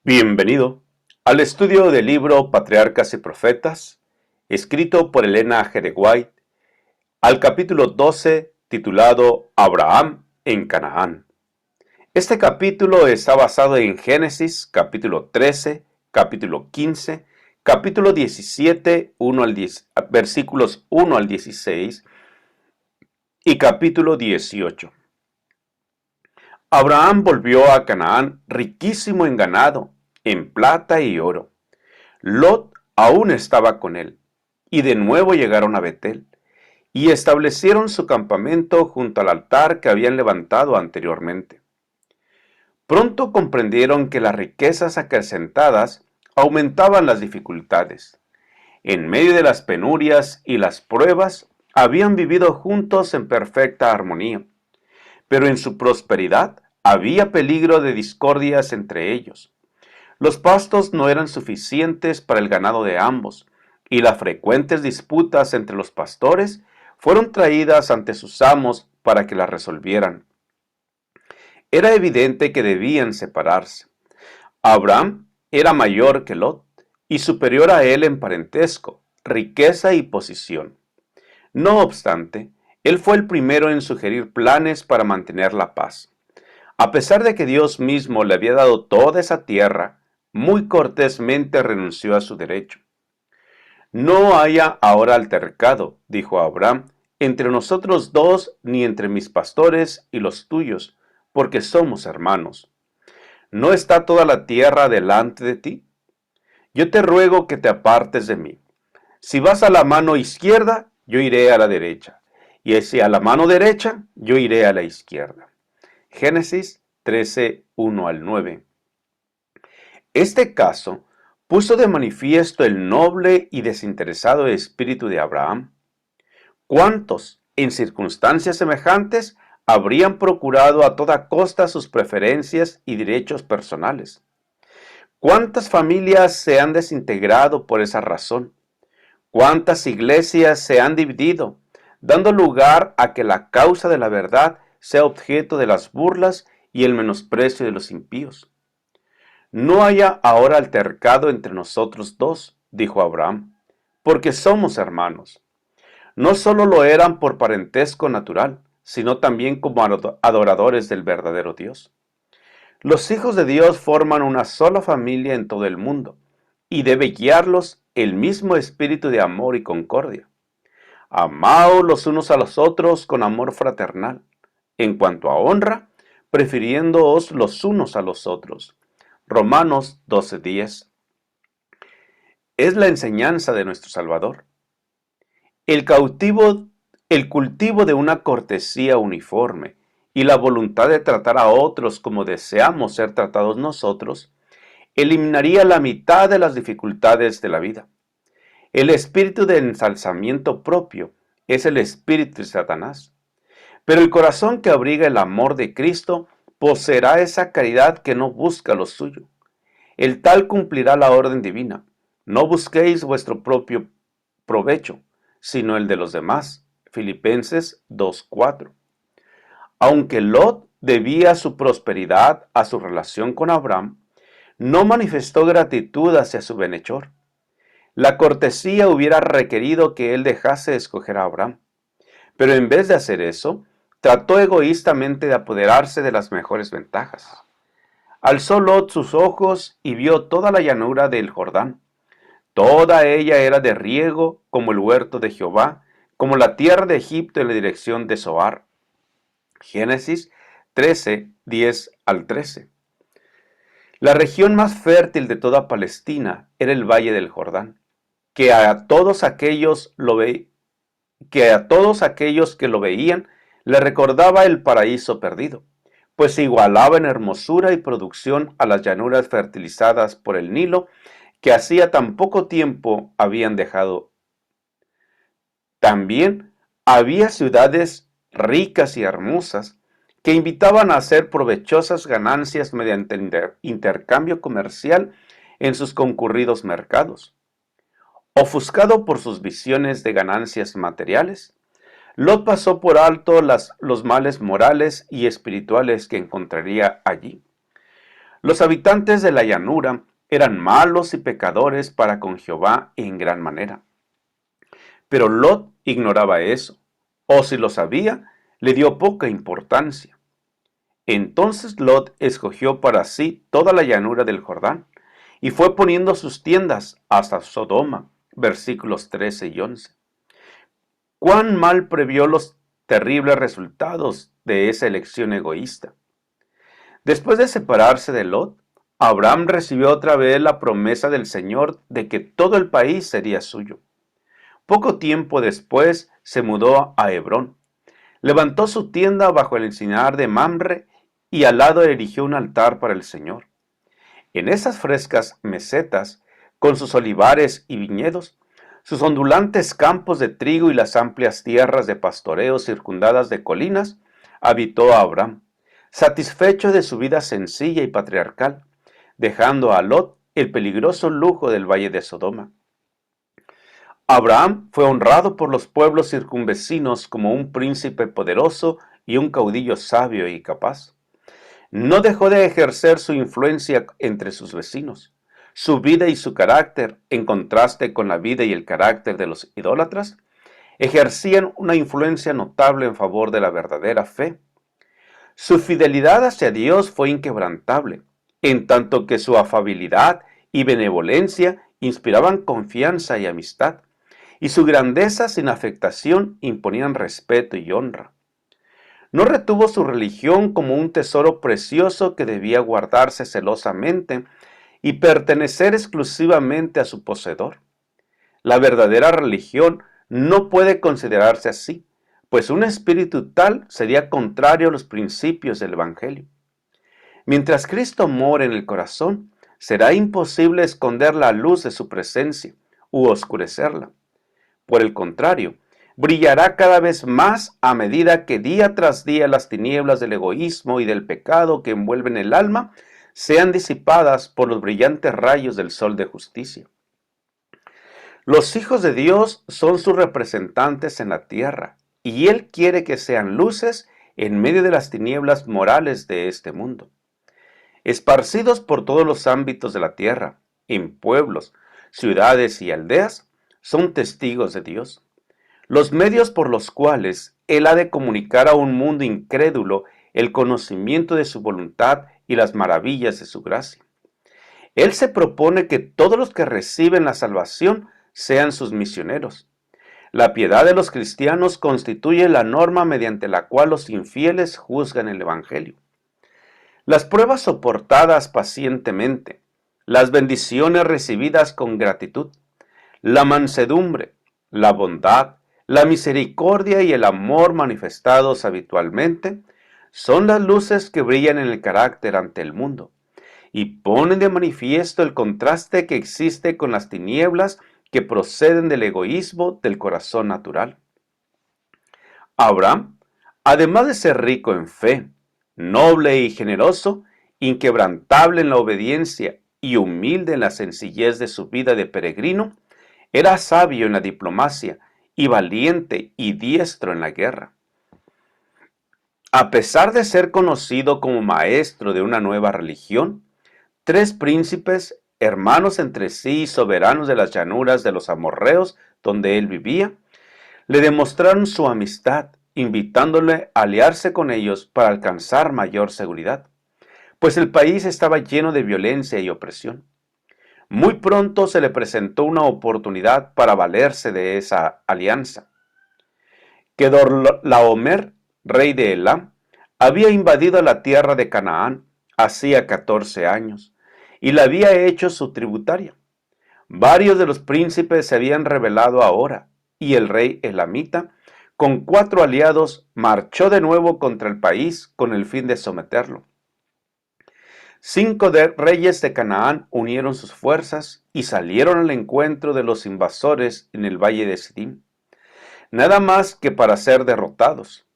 Bienvenido al estudio del libro Patriarcas y Profetas, escrito por Elena G. de White, al capítulo 12, titulado Abraham en Canaán. Este capítulo está basado en Génesis, capítulo 13, capítulo 15, capítulo 17, versículos 1 al 16 y capítulo 18. Abraham volvió a Canaán riquísimo en ganado, en plata y oro. Lot aún estaba con él, y de nuevo llegaron a Betel, y establecieron su campamento junto al altar que habían levantado anteriormente. Pronto comprendieron que las riquezas acrecentadas aumentaban las dificultades. En medio de las penurias y las pruebas, habían vivido juntos en perfecta armonía, pero en su prosperidad había peligro de discordias entre ellos. Los pastos no eran suficientes para el ganado de ambos, y las frecuentes disputas entre los pastores fueron traídas ante sus amos para que las resolvieran. Era evidente que debían separarse. Abraham era mayor que Lot y superior a él en parentesco, riqueza y posición. No obstante, él fue el primero en sugerir planes para mantener la paz. A pesar de que Dios mismo le había dado toda esa tierra, muy cortésmente renunció a su derecho. No haya ahora altercado, dijo Abraham, entre nosotros dos ni entre mis pastores y los tuyos, porque somos hermanos. ¿No está toda la tierra delante de ti? Yo te ruego que te apartes de mí. Si vas a la mano izquierda, yo iré a la derecha, y si a la mano derecha, yo iré a la izquierda. Génesis 13, 1 al 9. Este caso puso de manifiesto el noble y desinteresado espíritu de Abraham. ¿Cuántos, en circunstancias semejantes, habrían procurado a toda costa sus preferencias y derechos personales? ¿Cuántas familias se han desintegrado por esa razón? ¿Cuántas iglesias se han dividido, dando lugar a que la causa de la verdad sea objeto de las burlas y el menosprecio de los impíos? No haya ahora altercado entre nosotros dos, dijo Abraham, porque somos hermanos. No solo lo eran por parentesco natural, sino también como adoradores del verdadero Dios. Los hijos de Dios forman una sola familia en todo el mundo, y debe guiarlos el mismo espíritu de amor y concordia. Amaos los unos a los otros con amor fraternal. En cuanto a honra, prefiriéndoos los unos a los otros. Romanos 12:10. Es la enseñanza de nuestro Salvador. El cultivo de una cortesía uniforme y la voluntad de tratar a otros como deseamos ser tratados nosotros, eliminaría la mitad de las dificultades de la vida. El espíritu de ensalzamiento propio es el espíritu de Satanás. Pero el corazón que abriga el amor de Cristo poseerá esa caridad que no busca lo suyo. El tal cumplirá la orden divina. No busquéis vuestro propio provecho, sino el de los demás. Filipenses 2:4. Aunque Lot debía su prosperidad a su relación con Abraham, no manifestó gratitud hacia su bienhechor. La cortesía hubiera requerido que él dejase de escoger a Abraham, pero en vez de hacer eso, trató egoístamente de apoderarse de las mejores ventajas. Alzó Lot sus ojos y vio toda la llanura del Jordán. Toda ella era de riego, como el huerto de Jehová, como la tierra de Egipto en la dirección de Zoar. Génesis 13, 10 al 13. La región más fértil de toda Palestina era el valle del Jordán, que a todos aquellos que lo veían le recordaba el paraíso perdido, pues se igualaba en hermosura y producción a las llanuras fertilizadas por el Nilo que hacía tan poco tiempo habían dejado. También había ciudades ricas y hermosas que invitaban a hacer provechosas ganancias mediante intercambio comercial en sus concurridos mercados. Ofuscado por sus visiones de ganancias materiales, Lot pasó por alto los males morales y espirituales que encontraría allí. Los habitantes de la llanura eran malos y pecadores para con Jehová en gran manera. Pero Lot ignoraba eso, o si lo sabía, le dio poca importancia. Entonces Lot escogió para sí toda la llanura del Jordán, y fue poniendo sus tiendas hasta Sodoma, versículos 13 y 11. Cuán mal previó los terribles resultados de esa elección egoísta. Después de separarse de Lot, Abraham recibió otra vez la promesa del Señor de que todo el país sería suyo. Poco tiempo después se mudó a Hebrón. Levantó su tienda bajo el encinar de Mamre y al lado erigió un altar para el Señor. En esas frescas mesetas, con sus olivares y viñedos, sus ondulantes campos de trigo y las amplias tierras de pastoreo circundadas de colinas, habitó Abraham, satisfecho de su vida sencilla y patriarcal, dejando a Lot el peligroso lujo del valle de Sodoma. Abraham fue honrado por los pueblos circunvecinos como un príncipe poderoso y un caudillo sabio y capaz. No dejó de ejercer su influencia entre sus vecinos. Su vida y su carácter, en contraste con la vida y el carácter de los idólatras, ejercían una influencia notable en favor de la verdadera fe. Su fidelidad hacia Dios fue inquebrantable, en tanto que su afabilidad y benevolencia inspiraban confianza y amistad, y su grandeza sin afectación imponían respeto y honra. No retuvo su religión como un tesoro precioso que debía guardarse celosamente y pertenecer exclusivamente a su poseedor. La verdadera religión no puede considerarse así, pues un espíritu tal sería contrario a los principios del Evangelio. Mientras Cristo mora en el corazón, será imposible esconder la luz de su presencia u oscurecerla. Por el contrario, brillará cada vez más a medida que día tras día las tinieblas del egoísmo y del pecado que envuelven el alma sean disipadas por los brillantes rayos del sol de justicia. Los hijos de Dios son sus representantes en la tierra, y Él quiere que sean luces en medio de las tinieblas morales de este mundo. Esparcidos por todos los ámbitos de la tierra, en pueblos, ciudades y aldeas, son testigos de Dios. Los medios por los cuales Él ha de comunicar a un mundo incrédulo el conocimiento de su voluntad y las maravillas de su gracia. Él se propone que todos los que reciben la salvación sean sus misioneros. La piedad de los cristianos constituye la norma mediante la cual los infieles juzgan el Evangelio. Las pruebas soportadas pacientemente, las bendiciones recibidas con gratitud, la mansedumbre, la bondad, la misericordia y el amor manifestados habitualmente son las luces que brillan en el carácter ante el mundo y ponen de manifiesto el contraste que existe con las tinieblas que proceden del egoísmo del corazón natural. Abraham, además de ser rico en fe, noble y generoso, inquebrantable en la obediencia y humilde en la sencillez de su vida de peregrino, era sabio en la diplomacia y valiente y diestro en la guerra. A pesar de ser conocido como maestro de una nueva religión, tres príncipes, hermanos entre sí y soberanos de las llanuras de los amorreos donde él vivía, le demostraron su amistad, invitándole a aliarse con ellos para alcanzar mayor seguridad, pues el país estaba lleno de violencia y opresión. Muy pronto se le presentó una oportunidad para valerse de esa alianza. Kedorlaomer, rey de Elam, había invadido la tierra de Canaán hacía 14 años y la había hecho su tributaria. Varios de los príncipes se habían rebelado ahora, y el rey elamita, con 4 aliados, marchó de nuevo contra el país con el fin de someterlo. 5 reyes de Canaán unieron sus fuerzas y salieron al encuentro de los invasores en el valle de Sidim, nada más que para ser derrotados.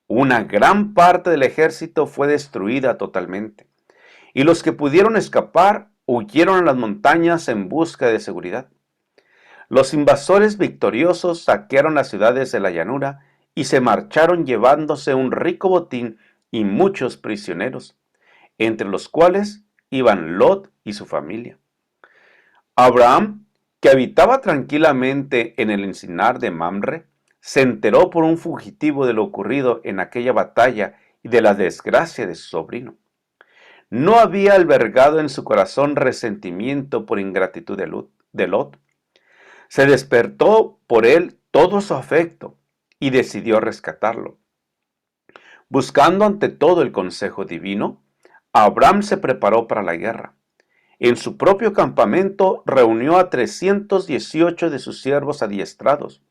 Una gran parte del ejército fue destruida totalmente, y los que pudieron escapar huyeron a las montañas en busca de seguridad. Los invasores victoriosos saquearon las ciudades de la llanura y se marcharon llevándose un rico botín y muchos prisioneros, entre los cuales iban Lot y su familia. Abraham, que habitaba tranquilamente en el encinar de Mamre, se enteró por un fugitivo de lo ocurrido en aquella batalla y de la desgracia de su sobrino. No había albergado en su corazón resentimiento por ingratitud de Lot. Se despertó por él todo su afecto y decidió rescatarlo. Buscando ante todo el consejo divino, Abraham se preparó para la guerra. En su propio campamento reunió a 318 de sus siervos adiestrados,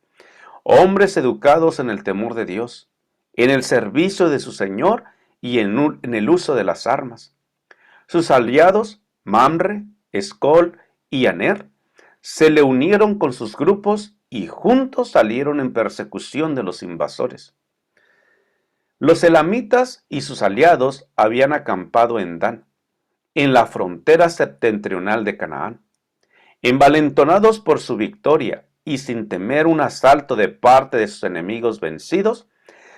hombres educados en el temor de Dios, en el servicio de su Señor y en el uso de las armas. Sus aliados, Mamre, Escol y Aner, se le unieron con sus grupos y juntos salieron en persecución de los invasores. Los elamitas y sus aliados habían acampado en Dan, en la frontera septentrional de Canaán. Envalentonados por su victoria y sin temer un asalto de parte de sus enemigos vencidos,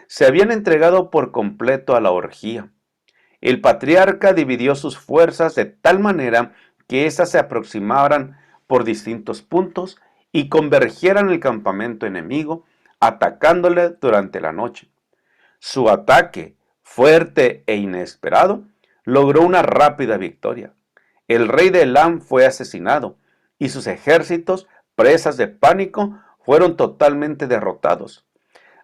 se habían entregado por completo a la orgía. El patriarca dividió sus fuerzas de tal manera que éstas se aproximaran por distintos puntos y convergieran en el campamento enemigo, atacándole durante la noche. Su ataque, fuerte e inesperado, logró una rápida victoria. El rey de Elam fue asesinado y sus ejércitos, presas de pánico, fueron totalmente derrotados.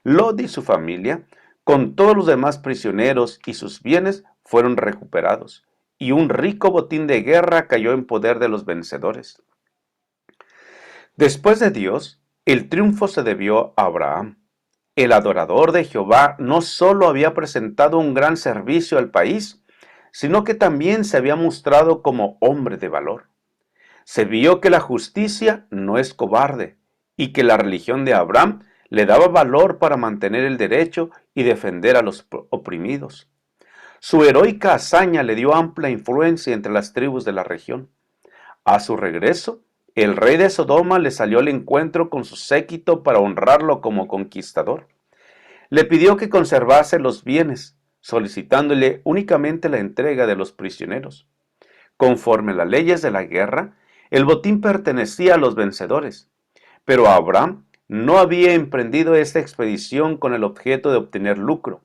Lot y su familia, con todos los demás prisioneros y sus bienes, fueron recuperados, y un rico botín de guerra cayó en poder de los vencedores. Después de Dios, el triunfo se debió a Abraham. El adorador de Jehová no solo había presentado un gran servicio al país, sino que también se había mostrado como hombre de valor. Se vio que la justicia no es cobarde y que la religión de Abraham le daba valor para mantener el derecho y defender a los oprimidos. Su heroica hazaña le dio amplia influencia entre las tribus de la región. A su regreso, el rey de Sodoma le salió al encuentro con su séquito para honrarlo como conquistador. Le pidió que conservase los bienes, solicitándole únicamente la entrega de los prisioneros. Conforme a las leyes de la guerra, el botín pertenecía a los vencedores, pero Abraham no había emprendido esta expedición con el objeto de obtener lucro,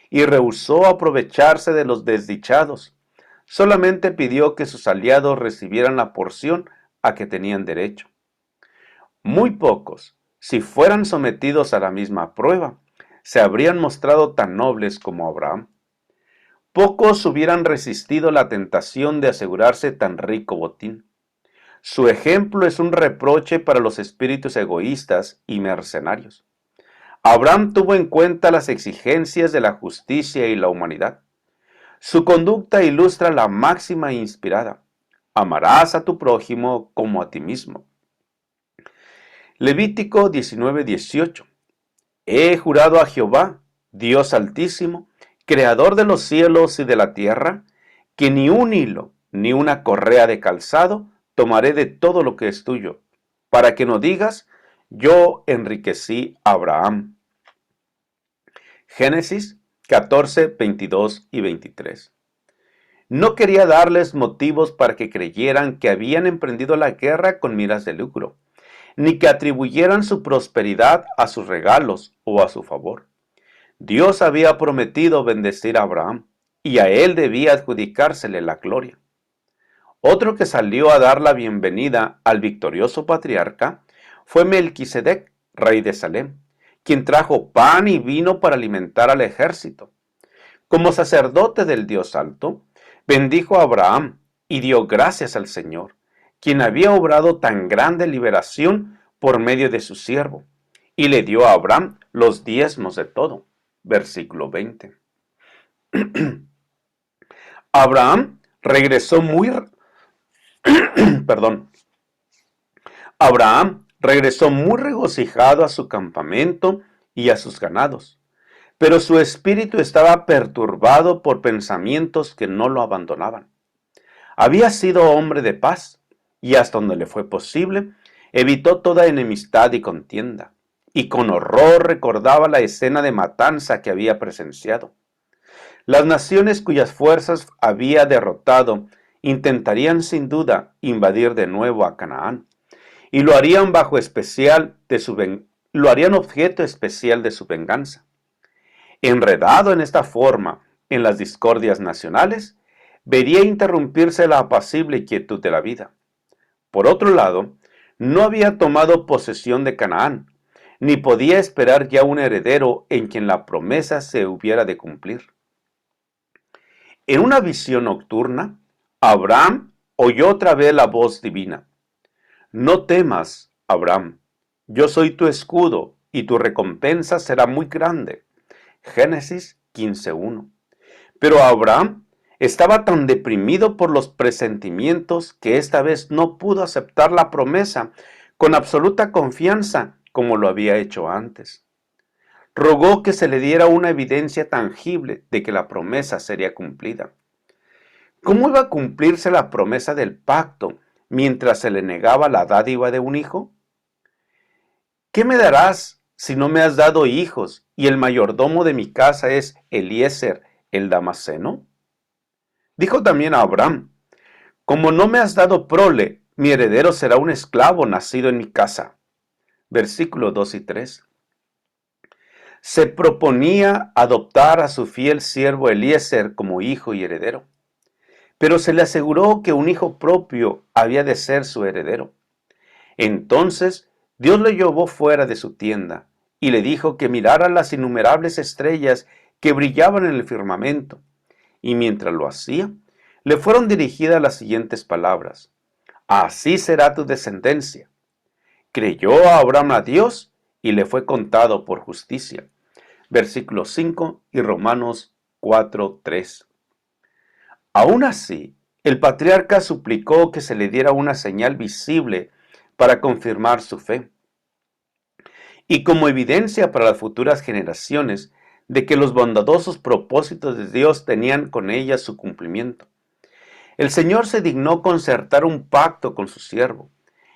y rehusó aprovecharse de los desdichados. Solamente pidió que sus aliados recibieran la porción a que tenían derecho. Muy pocos, si fueran sometidos a la misma prueba, se habrían mostrado tan nobles como Abraham. Pocos hubieran resistido la tentación de asegurarse tan rico botín. Su ejemplo es un reproche para los espíritus egoístas y mercenarios. Abraham tuvo en cuenta las exigencias de la justicia y la humanidad. Su conducta ilustra la máxima inspirada: amarás a tu prójimo como a ti mismo. Levítico 19:18. He jurado a Jehová, Dios altísimo, creador de los cielos y de la tierra, que ni un hilo ni una correa de calzado tomaré de todo lo que es tuyo, para que no digas: yo enriquecí a Abraham. Génesis 14, 22 y 23. No quería darles motivos para que creyeran que habían emprendido la guerra con miras de lucro, ni que atribuyeran su prosperidad a sus regalos o a su favor. Dios había prometido bendecir a Abraham, y a él debía adjudicársele la gloria. Otro que salió a dar la bienvenida al victorioso patriarca fue Melquisedec, rey de Salem, quien trajo pan y vino para alimentar al ejército. Como sacerdote del Dios Alto, bendijo a Abraham y dio gracias al Señor, quien había obrado tan grande liberación por medio de su siervo, y le dio a Abraham los diezmos de todo. Versículo 20. Abraham regresó Abraham regresó muy regocijado a su campamento y a sus ganados, pero su espíritu estaba perturbado por pensamientos que no lo abandonaban. Había sido hombre de paz, y hasta donde le fue posible, evitó toda enemistad y contienda, y con horror recordaba la escena de matanza que había presenciado. Las naciones cuyas fuerzas había derrotado intentarían sin duda invadir de nuevo a Canaán, y lo harían lo harían objeto especial de su venganza. Enredado en esta forma en las discordias nacionales, vería interrumpirse la apacible quietud de la vida. Por otro lado, no había tomado posesión de Canaán, ni podía esperar ya un heredero en quien la promesa se hubiera de cumplir. En una visión nocturna, Abraham oyó otra vez la voz divina. No temas, Abraham, yo soy tu escudo y tu recompensa será muy grande. Génesis 15:1. Pero Abraham estaba tan deprimido por los presentimientos que esta vez no pudo aceptar la promesa con absoluta confianza como lo había hecho antes. Rogó que se le diera una evidencia tangible de que la promesa sería cumplida. ¿Cómo iba a cumplirse la promesa del pacto mientras se le negaba la dádiva de un hijo? ¿Qué me darás si no me has dado hijos y el mayordomo de mi casa es Eliezer el Damaseno? Dijo también a Abraham, como no me has dado prole, mi heredero será un esclavo nacido en mi casa. Versículos 2 y 3. Se proponía adoptar a su fiel siervo Eliezer como hijo y heredero, pero se le aseguró que un hijo propio había de ser su heredero. Entonces Dios lo llevó fuera de su tienda y le dijo que mirara las innumerables estrellas que brillaban en el firmamento, y mientras lo hacía, le fueron dirigidas las siguientes palabras: así será tu descendencia. Creyó Abraham a Dios y le fue contado por justicia. Versículos 5 y Romanos 4:3. Aún así, el patriarca suplicó que se le diera una señal visible para confirmar su fe, y como evidencia para las futuras generaciones de que los bondadosos propósitos de Dios tenían con ellas su cumplimiento. El Señor se dignó concertar un pacto con su siervo,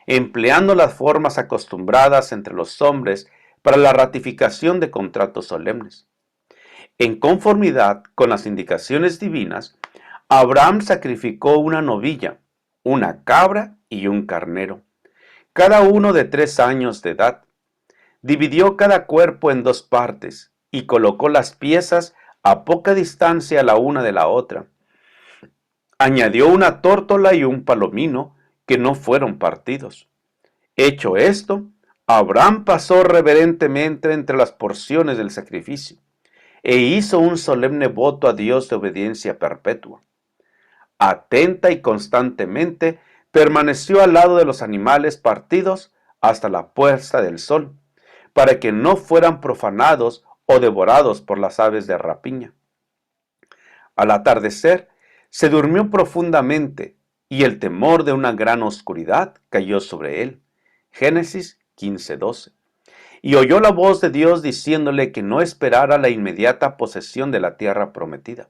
empleando las formas acostumbradas entre los hombres para la ratificación de contratos solemnes. En conformidad con las indicaciones divinas, Abraham sacrificó una novilla, una cabra y un carnero, cada uno de 3 años de edad. Dividió cada cuerpo en 2 partes y colocó las piezas a poca distancia la una de la otra. Añadió una tórtola y un palomino que no fueron partidos. Hecho esto, Abraham pasó reverentemente entre las porciones del sacrificio e hizo un solemne voto a Dios de obediencia perpetua. Atenta y constantemente permaneció al lado de los animales partidos hasta la puesta del sol, para que no fueran profanados o devorados por las aves de rapiña. Al atardecer, se durmió profundamente y el temor de una gran oscuridad cayó sobre él. Génesis 15:12. Y oyó la voz de Dios diciéndole que no esperara la inmediata posesión de la tierra prometida,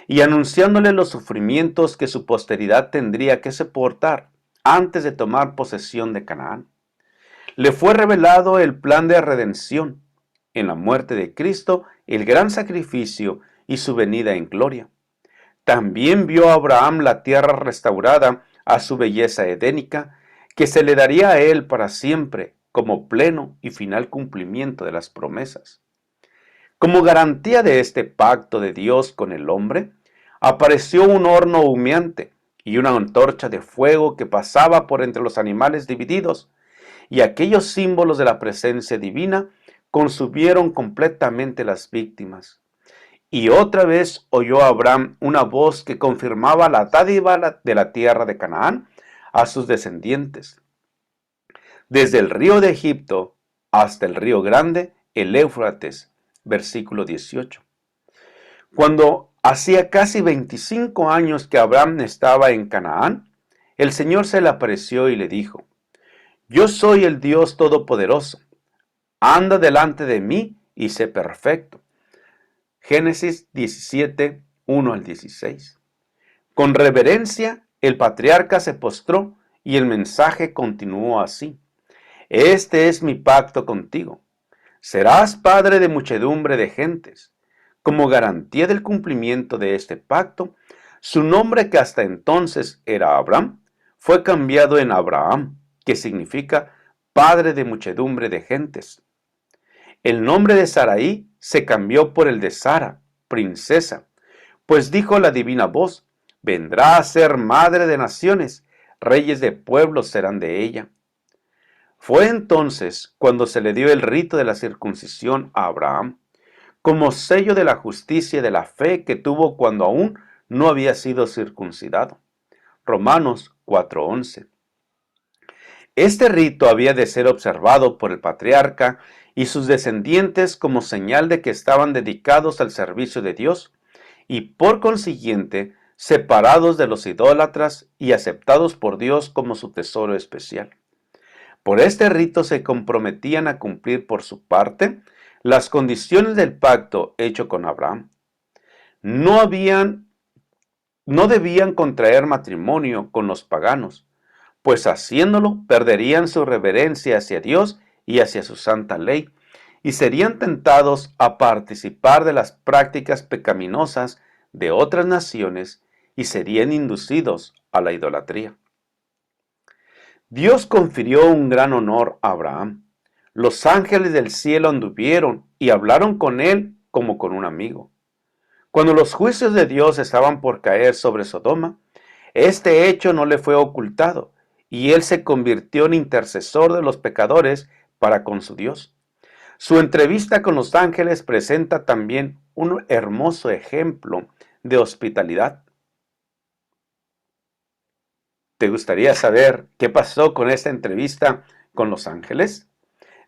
y anunciándole los sufrimientos que su posteridad tendría que soportar antes de tomar posesión de Canaán. Le fue revelado el plan de redención, en la muerte de Cristo, el gran sacrificio y su venida en gloria. También vio a Abraham la tierra restaurada a su belleza edénica, que se le daría a él para siempre como pleno y final cumplimiento de las promesas. Como garantía de este pacto de Dios con el hombre, apareció un horno humeante y una antorcha de fuego que pasaba por entre los animales divididos, y aquellos símbolos de la presencia divina consumieron completamente las víctimas. Y otra vez oyó Abraham una voz que confirmaba la dádiva de la tierra de Canaán a sus descendientes. Desde el río de Egipto hasta el río grande, el Éufrates. Versículo 18. Cuando hacía casi 25 años que Abraham estaba en Canaán, el Señor se le apareció y le dijo: Yo soy el Dios Todopoderoso. Anda delante de mí y sé perfecto. Génesis 17, 1 al 16. Con reverencia, el patriarca se postró y el mensaje continuó así: Este es mi pacto contigo. Serás padre de muchedumbre de gentes. Como garantía del cumplimiento de este pacto, Su nombre, que hasta entonces era Abram, fue cambiado en Abraham, que significa padre de muchedumbre de gentes. El nombre de Sarai se cambió por el de Sara, princesa, pues dijo la divina voz: vendrá a ser madre de naciones, reyes de pueblos serán de ella. Fue entonces cuando se le dio el rito de la circuncisión a Abraham, como sello de la justicia y de la fe que tuvo cuando aún no había sido circuncidado. Romanos 4:11. Este rito había de ser observado por el patriarca y sus descendientes como señal de que estaban dedicados al servicio de Dios y por consiguiente separados de los idólatras y aceptados por Dios como su tesoro especial. Por este rito se comprometían a cumplir por su parte las condiciones del pacto hecho con Abraham. No debían contraer matrimonio con los paganos, pues haciéndolo perderían su reverencia hacia Dios y hacia su santa ley, y serían tentados a participar de las prácticas pecaminosas de otras naciones y serían inducidos a la idolatría. Dios confirió un gran honor a Abraham. Los ángeles del cielo anduvieron y hablaron con él como con un amigo. Cuando los juicios de Dios estaban por caer sobre Sodoma, este hecho no le fue ocultado, y él se convirtió en intercesor de los pecadores para con su Dios. Su entrevista con los ángeles presenta también un hermoso ejemplo de hospitalidad. ¿Te gustaría saber qué pasó con esta entrevista con los ángeles?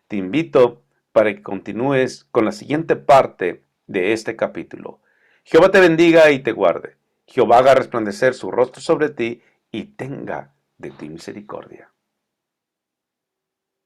Te invito para que continúes con la siguiente parte de este capítulo. Jehová te bendiga y te guarde. Jehová haga resplandecer su rostro sobre ti y tenga de ti misericordia.